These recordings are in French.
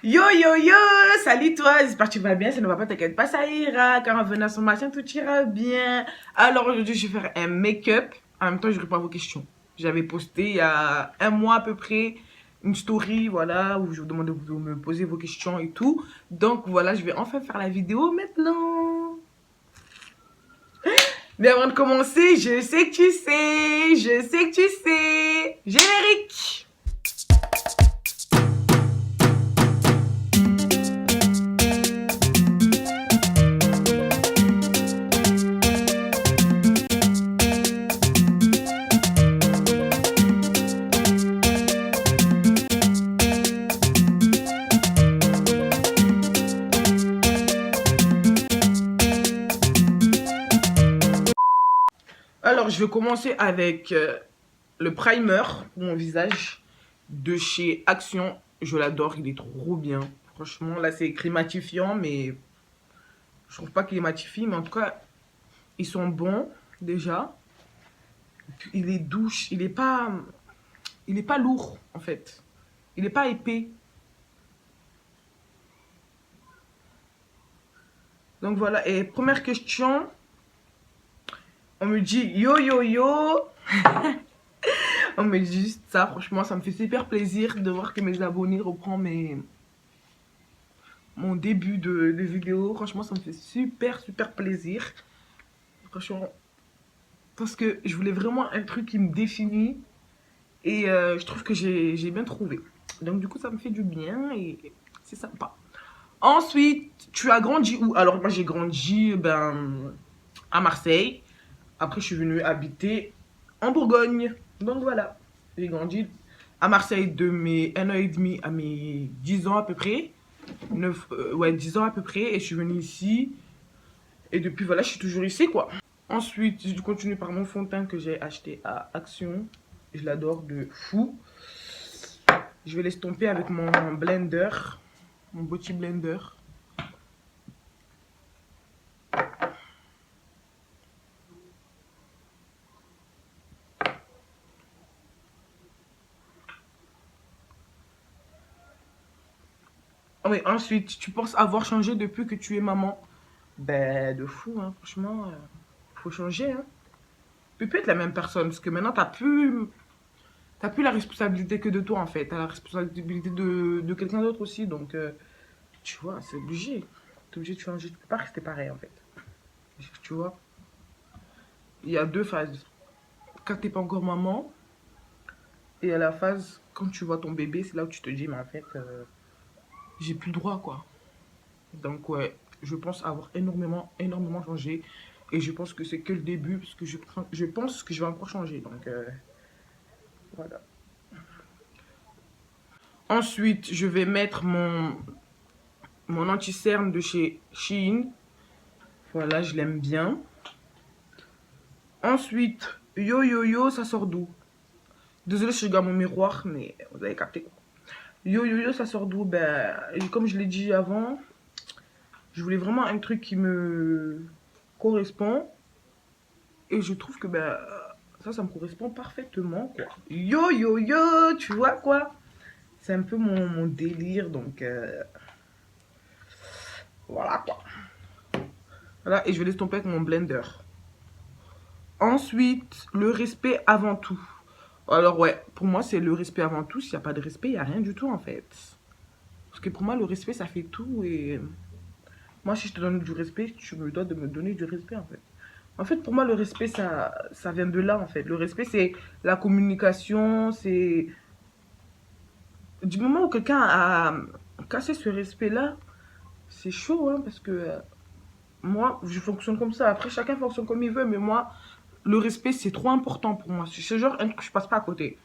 Yo yo yo, salut toi, j'espère que tu vas bien, ça ne va pas, t'inquiète pas, ça ira, car en venant sur ma chaîne, tout ira bien. Alors aujourd'hui, je vais faire un make-up, en même temps, je réponds à vos questions. J'avais posté il y a un mois à peu près une story, voilà, où je vous demandais de me poser vos questions et tout. Donc voilà, je vais enfin faire la vidéo maintenant. Mais avant de commencer, je sais que tu sais, je sais que tu sais. Générique! Alors, je vais commencer avec le primer pour mon visage de chez Action. Je l'adore, il est trop bien. Franchement, là, c'est écrit matifiant, mais je trouve pas qu'il est matifie. Mais en tout cas, ils sont bons, déjà. Puis, il est douche, il est pas lourd, en fait. Il est pas épais. Donc, voilà. Et première question, on me dit yo yo yo. On me dit juste ça, franchement, ça me fait super plaisir de voir que mes abonnés reprennent mon début de vidéo. Franchement, ça me fait super plaisir. Franchement, parce que je voulais vraiment un truc qui me définit. Et je trouve que j'ai bien trouvé. Donc du coup, ça me fait du bien et c'est sympa. Ensuite, tu as grandi où? Alors moi, j'ai grandi à Marseille. Après, je suis venue habiter en Bourgogne. Donc voilà, j'ai grandi à Marseille de mes 1 an et demi à mes 10 ans à peu près. 10 ans à peu près. Et je suis venue ici. Et depuis, voilà, je suis toujours ici, quoi. Ensuite, je continue par mon fond de teint que j'ai acheté à Action. Je l'adore de fou. Je vais l'estomper avec mon blender. Mon Beauty Blender. Ah oui, ensuite, tu penses avoir changé depuis que tu es maman? Ben, de fou, hein. Franchement, faut changer, hein. Tu peux plus être la même personne, parce que maintenant, t'as plus la responsabilité que de toi, en fait. T'as la responsabilité de quelqu'un d'autre aussi, donc, tu vois, c'est obligé. T'es obligé de changer, tu peux pas rester pareil, en fait. Tu vois, il y a deux phases. Quand t'es pas encore maman, et à la phase, quand tu vois ton bébé, c'est là où tu te dis, mais en fait, j'ai plus le droit, quoi. Donc, ouais, je pense avoir énormément changé. Et je pense que c'est que le début, parce que je pense que je vais encore changer. Donc, voilà. Ensuite, je vais mettre mon anti-cerne de chez Shein. Voilà, je l'aime bien. Ensuite, yo yo yo, ça sort d'où? Désolée si je regarde mon miroir, mais vous avez capté. Yo yo yo, ça sort d'où? Ben, comme je l'ai dit avant, je voulais vraiment un truc qui me correspond. Et je trouve que ben, ça me correspond parfaitement, quoi. Yo yo yo, tu vois quoi? C'est un peu mon délire, donc voilà quoi. Voilà, et je vais l'estomper avec mon blender. Ensuite, le respect avant tout. Alors ouais, pour moi c'est le respect avant tout. S'il n'y a pas de respect, il n'y a rien du tout en fait. Parce que pour moi le respect ça fait tout et moi si je te donne du respect, tu me dois de me donner du respect en fait. En fait pour moi le respect ça vient de là en fait. Le respect c'est la communication, c'est du moment où quelqu'un a cassé ce respect là, c'est chaud hein, parce que moi je fonctionne comme ça. Après chacun fonctionne comme il veut mais moi le respect c'est trop important pour moi. C'est genre un truc que je passe pas à côté.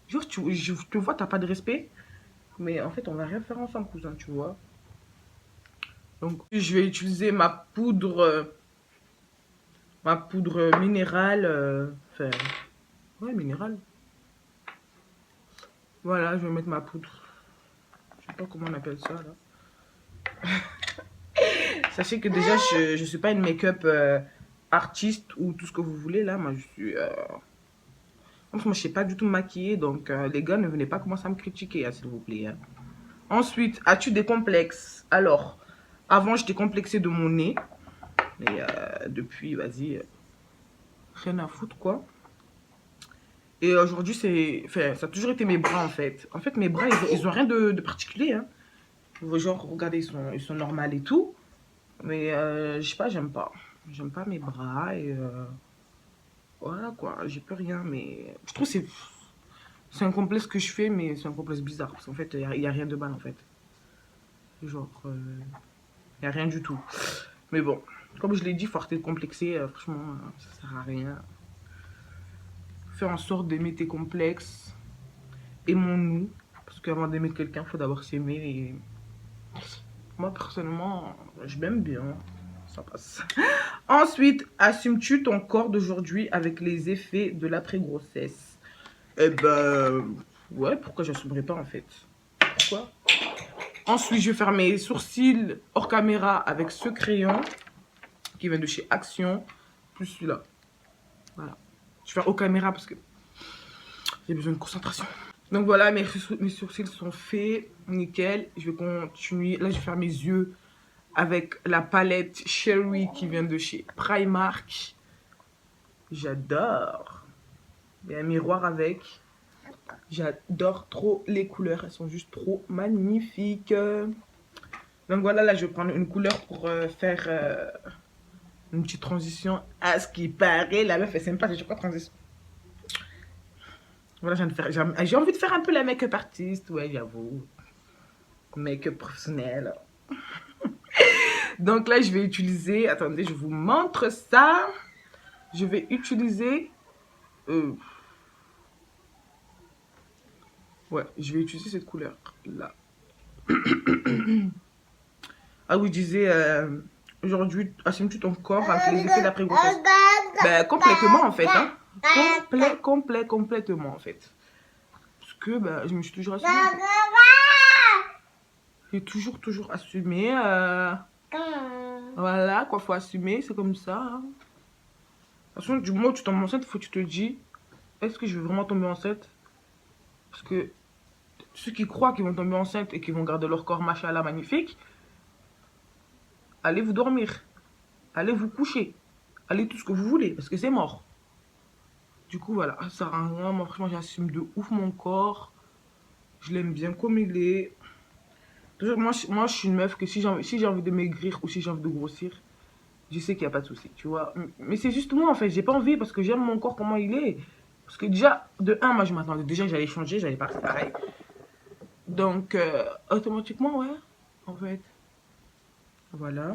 Genre je te vois t'as pas de respect. Mais en fait, on va rien faire ensemble, cousin, tu vois. Donc, je vais utiliser ma poudre minérale. Enfin, ouais, minérale. Voilà, je vais mettre ma poudre. Je sais pas comment on appelle ça, là. Sachez que déjà, je suis pas une make-up artiste ou tout ce que vous voulez, là. Moi, je suis... Moi, je sais pas du tout me maquiller, donc les gars, ne venez pas commencer à me critiquer, hein, s'il vous plaît. Hein. Ensuite, as-tu des complexes? Alors, avant, j'étais complexée de mon nez. Mais depuis, vas-y, rien à foutre, quoi. Et aujourd'hui, c'est... Enfin, ça a toujours été mes bras, en fait. En fait, mes bras, ils ont rien de particulier, hein. Genre, regardez, ils sont normaux et tout. Mais, je sais pas, j'aime pas. J'aime pas mes bras et... voilà, quoi. J'ai plus rien, mais... Je trouve que c'est un complexe que je fais, mais c'est un complexe bizarre. Parce qu'en fait, il y a rien de mal, en fait. Genre... il y a rien du tout. Mais bon, comme je l'ai dit, faut arrêter de complexer. Franchement, ça sert à rien. Fais en sorte d'aimer tes complexes. Aimons-nous. Parce qu'avant d'aimer quelqu'un, il faut d'abord s'aimer. Et moi, personnellement, je m'aime bien. Ça passe. Ensuite, assumes-tu ton corps d'aujourd'hui avec les effets de l'après-grossesse? Eh ben, ouais, pourquoi j'assumerais pas en fait? Pourquoi? Ensuite, je vais faire mes sourcils hors caméra avec ce crayon qui vient de chez Action, plus celui-là. Voilà. Je vais faire hors caméra parce que j'ai besoin de concentration. Donc voilà, mes sourcils sont faits, nickel. Je vais continuer. Là, je vais faire mes yeux avec la palette Cherry qui vient de chez Primark. J'adore. Il y a un miroir avec. J'adore trop les couleurs. Elles sont juste trop magnifiques. Donc voilà, là, je vais prendre une couleur pour faire une petite transition. À ce qui paraît, la meuf est sympa. C'est quoi transition? Voilà, j'ai envie de faire un peu la make-up artiste. Ouais, j'avoue. Make-up professionnel. Donc là, je vais utiliser... Attendez, je vous montre ça. Je vais utiliser... ouais, je vais utiliser cette couleur-là. Ah oui, je disais... aujourd'hui, assumes-tu ton corps avec les effets d'après-grossesse? Ben, complètement, en fait. Hein. Complètement, en fait. Parce que ben, je me suis toujours assumée. J'ai toujours assumé. Voilà, quoi, faut assumer, c'est comme ça. Hein. De toute façon, du moment où tu tombes enceinte, il faut que tu te dis, est-ce que je vais vraiment tomber enceinte? Parce que ceux qui croient qu'ils vont tomber enceinte et qui vont garder leur corps machallah magnifique, allez vous dormir. Allez vous coucher. Allez tout ce que vous voulez, parce que c'est mort. Du coup, voilà, ça sert à rien. Moi, franchement, j'assume de ouf mon corps. Je l'aime bien comme il est. Moi, je suis une meuf que si j'ai envie de maigrir ou si j'ai envie de grossir, je sais qu'il n'y a pas de souci, tu vois. Mais c'est juste moi, en fait. J'ai pas envie parce que j'aime mon corps, comment il est. Parce que déjà, de un, moi, je m'attendais déjà que j'allais changer, j'allais pas faire pareil. Donc, automatiquement, ouais, en fait. Voilà.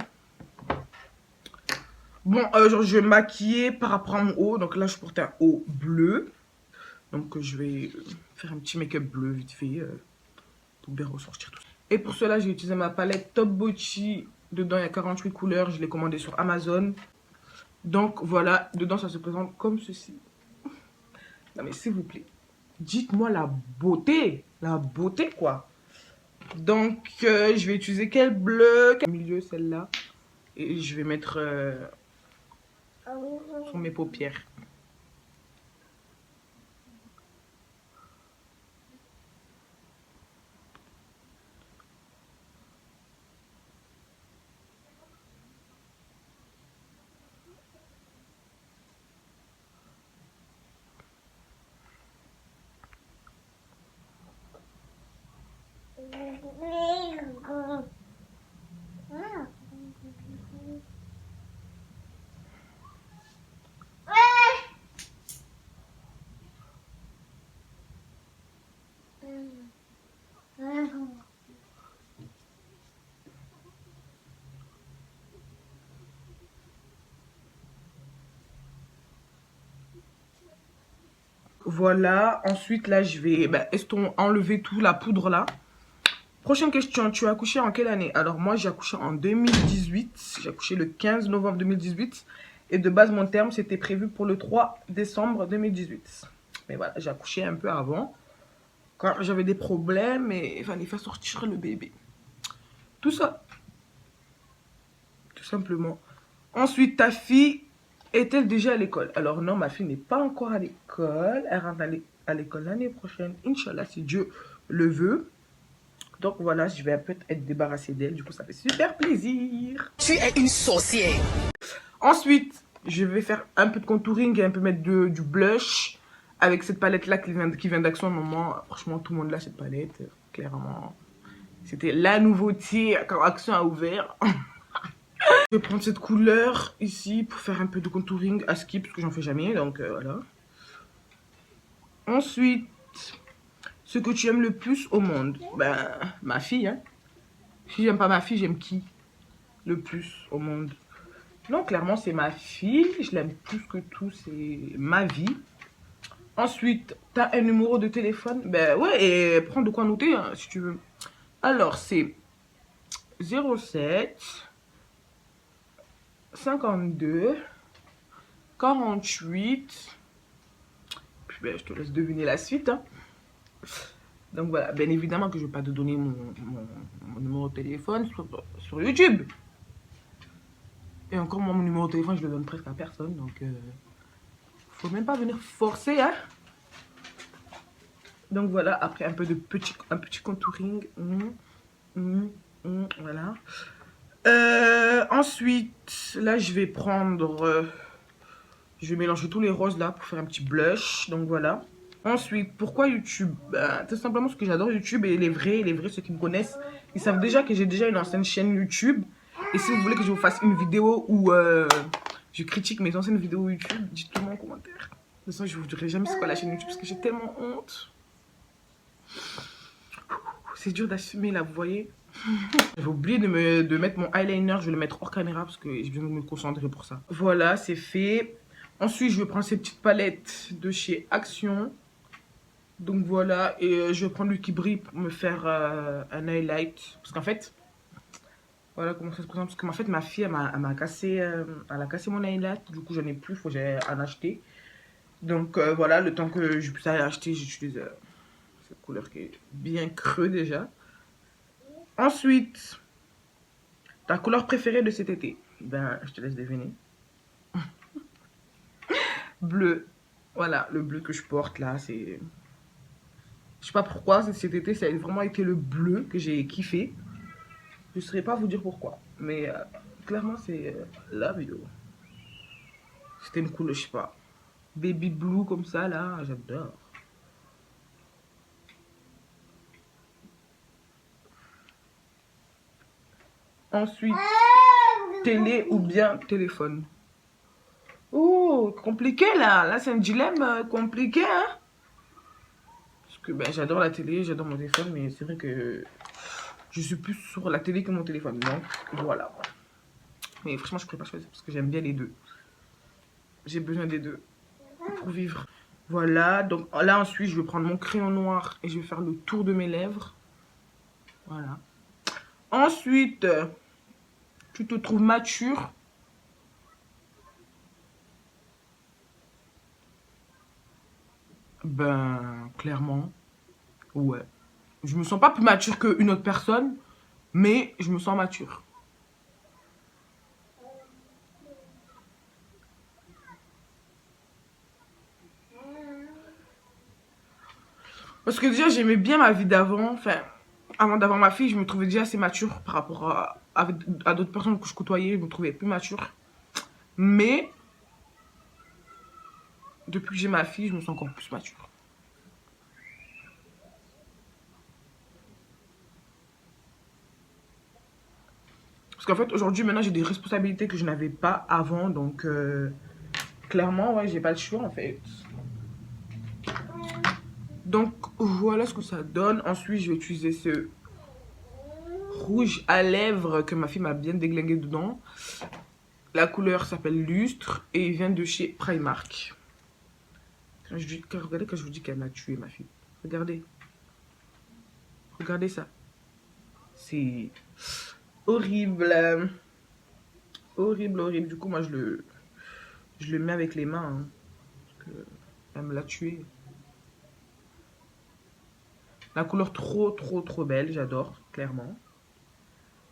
Bon, genre, je vais me maquiller par rapport à mon haut. Donc là, je porte un haut bleu. Donc, je vais faire un petit make-up bleu vite fait pour bien ressortir tout ça. Et pour cela, j'ai utilisé ma palette Top Bocci. Dedans, il y a 48 couleurs. Je l'ai commandé sur Amazon. Donc, voilà. Dedans, ça se présente comme ceci. Non, mais s'il vous plaît, dites-moi la beauté. La beauté, quoi. Donc, je vais utiliser quel bleu? Au milieu, celle-là. Et je vais mettre sur mes paupières. Voilà, ensuite là je vais enlever tout la poudre là. Prochaine question, tu as accouché en quelle année? Alors moi j'ai accouché en 2018, j'ai accouché le 15 novembre 2018 et de base mon terme c'était prévu pour le 3 décembre 2018. Mais voilà, j'ai accouché un peu avant, car j'avais des problèmes et il fallait faire sortir le bébé. Tout ça, tout simplement. Ensuite, ta fille est-elle déjà à l'école? Alors non, ma fille n'est pas encore à l'école. Elle rentre à l'école l'année prochaine, Inch'Allah, si Dieu le veut. Donc voilà, je vais un peu être débarrassée d'elle. Du coup, ça fait super plaisir. Tu es une sorcière. Ensuite, je vais faire un peu de contouring et un peu mettre du blush. Avec cette palette-là qui vient d'Action. Moment, franchement, tout le monde l'a cette palette. Clairement, c'était la nouveauté quand Action a ouvert. Je vais prendre cette couleur ici pour faire un peu de contouring à skip parce que j'en fais jamais. Donc voilà. Ensuite, ce que tu aimes le plus au monde. Ben, ma fille, hein. Si j'aime pas ma fille, j'aime qui le plus au monde? Non, clairement, c'est ma fille. Je l'aime plus que tout. C'est ma vie. Ensuite, t'as un numéro de téléphone. Ben ouais, et prends de quoi noter hein, si tu veux. Alors, c'est 07 52 48. Puis ben, je te laisse deviner la suite. Hein. Donc voilà, bien évidemment que je ne vais pas te donner mon numéro de téléphone sur YouTube. Et encore, moi, mon numéro de téléphone, je le donne presque à personne. Donc, faut même pas venir forcer, hein. Donc voilà, après un petit contouring. Voilà. Ensuite, là, je vais prendre... je vais mélanger tous les roses là pour faire un petit blush. Donc voilà. Ensuite, pourquoi YouTube? Tout simplement parce que j'adore YouTube et les vrais, ceux qui me connaissent, ils savent déjà que j'ai déjà une ancienne chaîne YouTube. Et si vous voulez que je vous fasse une vidéo où je critique mes anciennes vidéos YouTube, dites-le moi en commentaire. De toute façon, je vous dirai jamais c'est quoi la chaîne YouTube parce que j'ai tellement honte. C'est dur d'assumer là, vous voyez. J'ai oublié de mettre mon eyeliner, je vais le mettre hors caméra parce que j'ai besoin de me concentrer pour ça. Voilà, c'est fait. Ensuite, je vais prendre cette petite palette de chez Action. Donc voilà, et je vais prendre le qui brille pour me faire un highlight. Parce qu'en fait, voilà comment ça se présente. Parce qu'en fait, ma fille, elle a cassé mon highlight. Du coup, j'en ai plus, il faut que j'aille en acheter. Donc voilà, le temps que je puisse aller acheter, j'utilise cette couleur qui est bien creux déjà. Ensuite, ta couleur préférée de cet été? Ben, je te laisse deviner. Bleu. Voilà, le bleu que je porte là, c'est... Je sais pas pourquoi, cet été, ça a vraiment été le bleu que j'ai kiffé. Je ne saurais pas vous dire pourquoi. Mais clairement, c'est Love You. C'était une couleur, je sais pas. Baby blue comme ça, là, j'adore. Ensuite, télé ou bien téléphone. Oh, compliqué là. Là, c'est un dilemme compliqué, hein. Parce que ben, j'adore la télé, j'adore mon téléphone, mais c'est vrai que je suis plus sur la télé que mon téléphone. Donc, voilà. Mais franchement, je ne pourrais pas choisir parce que j'aime bien les deux. J'ai besoin des deux pour vivre. Voilà, donc là ensuite, je vais prendre mon crayon noir et je vais faire le tour de mes lèvres. Voilà. Ensuite, tu te trouves mature. Ben, clairement, ouais. Je me sens pas plus mature qu'une autre personne, mais je me sens mature. Parce que déjà, j'aimais bien ma vie d'avant. Enfin, avant d'avoir ma fille, je me trouvais déjà assez mature par rapport à d'autres personnes que je côtoyais. Je me trouvais plus mature. Mais, depuis que j'ai ma fille, je me sens encore plus mature. Parce qu'en fait, aujourd'hui, maintenant, j'ai des responsabilités que je n'avais pas avant. Donc, clairement, ouais, j'ai pas le choix, en fait. Donc, voilà ce que ça donne. Ensuite, je vais utiliser ce rouge à lèvres que ma fille m'a bien déglingué dedans. La couleur s'appelle Lustre et il vient de chez Primark. Regardez quand je vous dis qu'elle m'a tué, ma fille. Regardez. Regardez ça. C'est horrible. Horrible, horrible. Du coup, moi, je le mets avec les mains. Hein, parce que elle me l'a tué. La couleur trop, trop, trop belle. J'adore, clairement.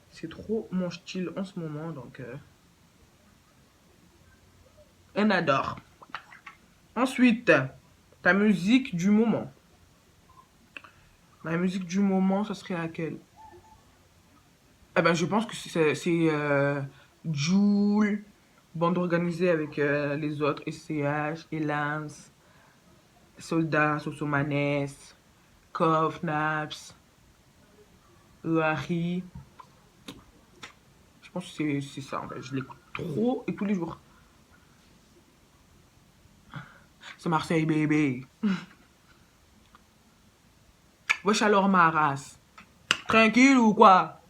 C'est trop mon style en ce moment. Donc, on adore. Ensuite, ta musique du moment. Ma musique du moment, ça serait laquelle? Eh ben, je pense que c'est Jul, bande organisée avec les autres, SCH, Elance, Soldat, Sosomanes, Kof, Naps, Harry. Je pense que c'est ça en fait. Je l'écoute trop et tous les jours. C'est Marseille, bébé. Wesh alors ma race. Tranquille ou quoi?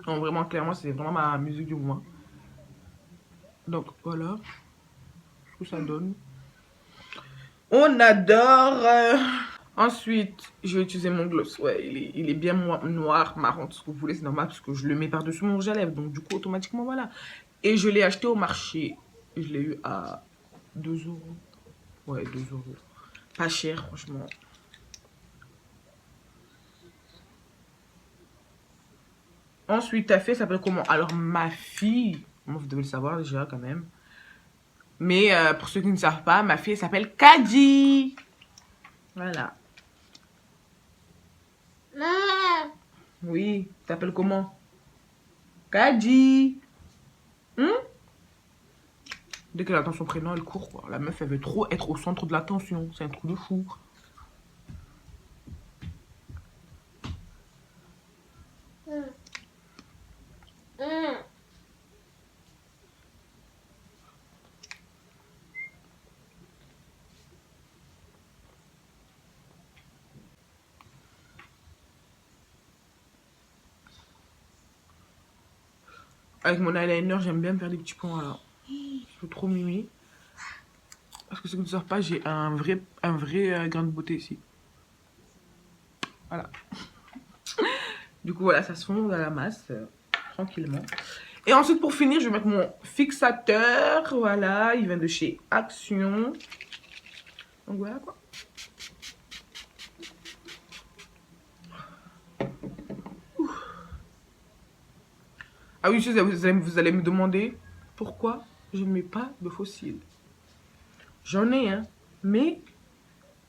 Non, vraiment, clairement, c'est vraiment ma musique du moment. Donc voilà ce que ça donne. On adore. Ensuite, je vais utiliser mon gloss. Ouais, il est bien noir, marron, tout ce que vous voulez, c'est normal parce que je le mets par-dessus mon rouge à lèvres. Donc du coup, automatiquement, voilà. Et je l'ai acheté au marché. Je l'ai eu à 2 €. Ouais, 2 €. Pas cher, franchement. Ensuite, ta fille s'appelle comment? Alors, ma fille, moi, vous devez le savoir déjà quand même. Mais pour ceux qui ne savent pas, ma fille s'appelle Kadi. Voilà. Oui, t'appelles comment? Kadi. Dès qu'elle attend son prénom, elle court, quoi. La meuf, elle veut trop être au centre de l'attention. C'est un truc de fou. Avec mon eyeliner, j'aime bien me faire des petits points, là. Je suis trop mimi. Parce que ceux qui ne savent pas, j'ai un vrai grain de beauté ici. Voilà. Du coup, voilà, ça se fond dans la masse, tranquillement. Et ensuite, pour finir, je vais mettre mon fixateur. Voilà, il vient de chez Action. Donc voilà, quoi. Ah oui, vous allez me demander pourquoi je ne mets pas de fossiles. J'en ai, hein. Mais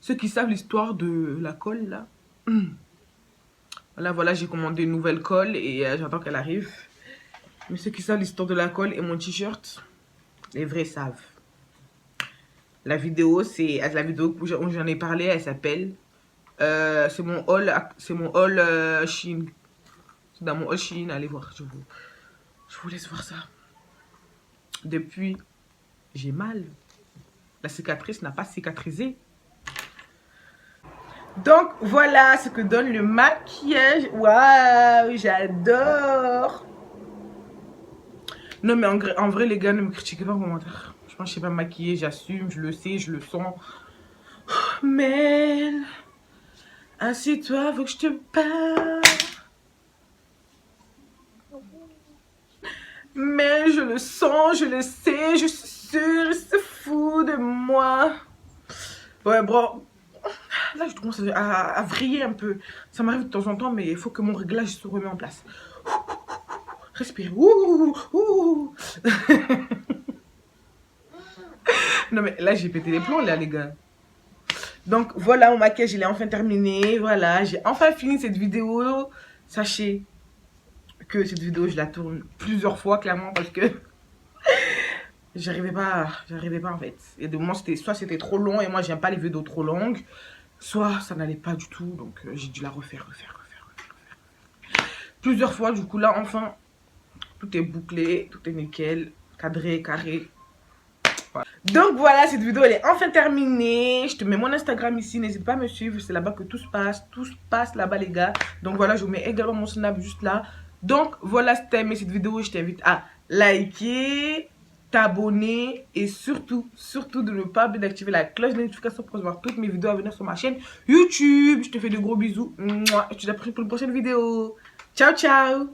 ceux qui savent l'histoire de la colle, là. Voilà, j'ai commandé une nouvelle colle et j'attends qu'elle arrive. Mais ceux qui savent l'histoire de la colle et mon t-shirt, les vrais savent. La vidéo, c'est la vidéo où j'en ai parlé, elle s'appelle. C'est mon haul Chine. C'est dans mon haul Chine, allez voir, je vous laisse voir ça. Depuis, j'ai mal. La cicatrice n'a pas cicatrisé. Donc voilà ce que donne le maquillage. Waouh, j'adore. Non mais en vrai les gars, ne me critiquez pas en commentaire. Je pense que je sais pas me maquiller, j'assume, je le sais, je le sens. Mais assieds-toi, faut que je te parle. Mais je le sens, je le sais, je suis sûre, c'est fou de moi. Ouais, bro. Là, je commence à vriller un peu. Ça m'arrive de temps en temps, mais il faut que mon réglage se remette en place. Respire. Non, mais là, j'ai pété les plombs, là, les gars. Donc, voilà, mon maquillage, il est enfin terminé. Voilà, j'ai enfin fini cette vidéo. Sachez que cette vidéo, je la tourne plusieurs fois, clairement, parce que j'arrivais pas en fait. Il y a des moments, soit c'était trop long, et moi, j'aime pas les vidéos trop longues, soit ça n'allait pas du tout, donc j'ai dû la refaire. Plusieurs fois, du coup, là, enfin, tout est bouclé, tout est nickel, cadré, carré. Voilà. Donc voilà, cette vidéo elle est enfin terminée. Je te mets mon Instagram ici, n'hésite pas à me suivre, c'est là-bas que tout se passe là-bas les gars. Donc voilà, je vous mets également mon Snap juste là. Donc voilà, si t'as aimé cette vidéo, je t'invite à liker, t'abonner et surtout de ne pas oublier d'activer la cloche de notification pour voir toutes mes vidéos à venir sur ma chaîne YouTube. Je te fais de gros bisous. Je te dis à la prochaine vidéo. Ciao, ciao.